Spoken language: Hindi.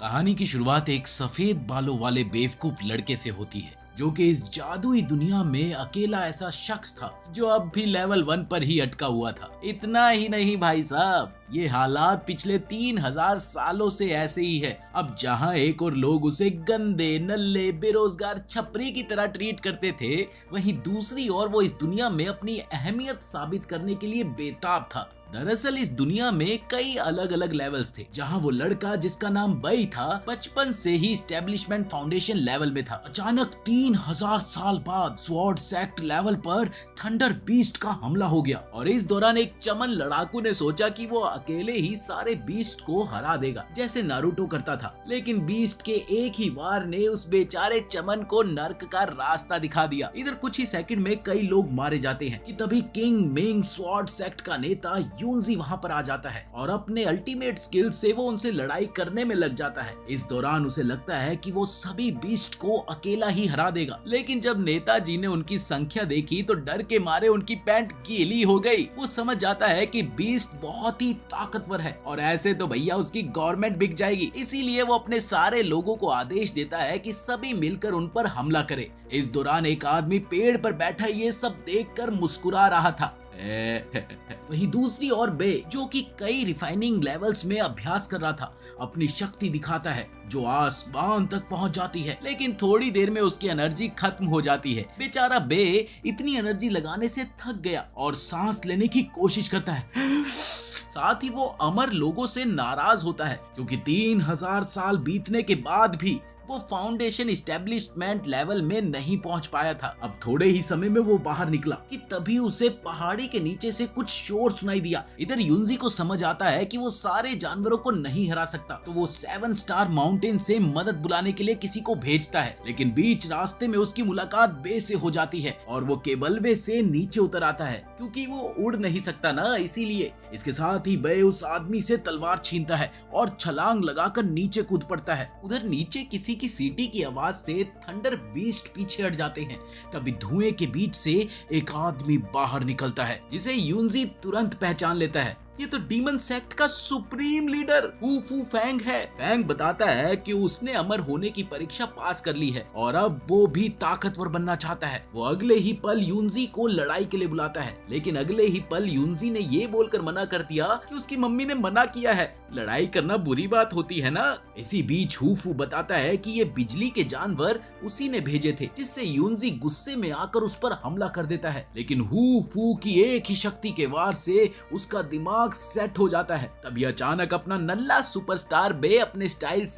कहानी की शुरुआत एक सफेद बालों वाले बेवकूफ लड़के से होती है जो कि इस जादुई दुनिया में अकेला ऐसा शख्स था जो अब भी लेवल 1 पर ही अटका हुआ था। इतना ही नहीं भाई साहब, ये हालात पिछले 3000 सालों से ऐसे ही है। अब जहां एक और लोग उसे गंदे, नल्ले, बेरोजगार छपरी की तरह ट्रीट करते थे, वहीं दूसरी ओर वो इस दुनिया में अपनी अहमियत साबित करने के लिए बेताब था। दरअसल इस दुनिया में कई अलग अलग लेवल्स थे, जहां वो लड़का जिसका नाम बई था बचपन से ही इस्टेब्लिशमेंट फाउंडेशन लेवल में था। अचानक 3000 साल बाद स्वॉर्ड सेक्ट लेवल पर थंडर बीस्ट का हमला हो गया और इस दौरान एक चमन लड़ाकू ने सोचा कि वो अकेले ही सारे बीस्ट को हरा देगा, जैसे नारुतो करता था। लेकिन बीस्ट के एक ही वार ने उस बेचारे चमन को नर्क का रास्ता दिखा दिया। इधर कुछ ही सेकंड में कई लोग मारे जाते हैं कि तभी किंग मिंग स्वॉर्ड सेक्ट का नेता यूनजी वहां पर आ जाता है और अपने अल्टीमेट स्किल से वो उनसे लड़ाई करने में लग जाता है। इस दौरान उसे लगता है कि वो सभी बीस्ट को अकेला ही हरा देगा, लेकिन जब नेताजी ने उनकी संख्या देखी तो डर के मारे उनकी पैंट गीली हो गई। वो समझ जाता है कि बीस्ट बहुत ही ताकतवर है और ऐसे तो भैया उसकी गवर्नमेंट बिक जाएगी। इसीलिए वो अपने सारे लोगों को आदेश देता है कि सभी मिलकर उन पर हमला करे। इस दौरान एक आदमी पेड़ पर बैठा ये सब देखकर मुस्कुरा रहा था। वहीं दूसरी ओर बे, जो कि कई रिफाइनिंग लेवल्स में अभ्यास कर रहा था, अपनी शक्ति दिखाता है जो आसमान तक पहुंच जाती है, लेकिन थोड़ी देर में उसकी एनर्जी खत्म हो जाती है। बेचारा बे इतनी एनर्जी लगाने से थक गया और सांस लेने की कोशिश करता है। साथ ही वो अमर लोगों से नाराज होता है क्योंकि 3000 साल बीतने के बाद भी वो फाउंडेशन इस्टेब्लिशमेंट लेवल में नहीं पहुंच पाया था। अब थोड़े ही समय में वो बाहर निकला कि तभी उसे पहाड़ी के नीचे से कुछ शोर सुनाई दिया। इधर यूनजी को समझ आता है कि वो सारे जानवरों को नहीं हरा सकता, तो वो 7 स्टार माउंटेन से मदद बुलाने के लिए किसी को भेजता है। लेकिन बीच रास्ते में उसकी मुलाकात बे से हो जाती है और वो केबलवे से नीचे उतर आता है क्योंकि वो उड़ नहीं सकता ना, इसीलिए। इसके साथ ही बे उस आदमी से तलवार छीनता है और छलांग लगाकर नीचे कूद पड़ता है। उधर नीचे किसी की सीटी की आवाज से थंडर बीस्ट पीछे हट जाते हैं। तभी धुएं के बीच से एक आदमी बाहर निकलता है जिसे यूनजी तुरंत पहचान लेता है। ये तो डीमन सेक्ट का सुप्रीम लीडर हू फू फैंग है। फैंग बताता है कि उसने अमर होने की परीक्षा पास कर ली है और अब वो भी ताकतवर बनना चाहता है। वो अगले ही पल यूनजी को लड़ाई के लिए बुलाता है, लेकिन अगले ही पल यूनजी ने ये बोलकर मना कर दिया कि उसकी मम्मी ने मना किया है, लड़ाई करना बुरी बात होती है ना। इसी बीच हू फू बताता है कि ये बिजली के जानवर उसी ने भेजे थे, जिससे यूनजी गुस्से में आकर उस पर हमला कर देता है। लेकिन हू फू की एक ही शक्ति के वार से उसका दिमाग सेट हो जाता है। तभी अचानक अपना नल्ला सुपरस्टार बे अपने स्टाइल से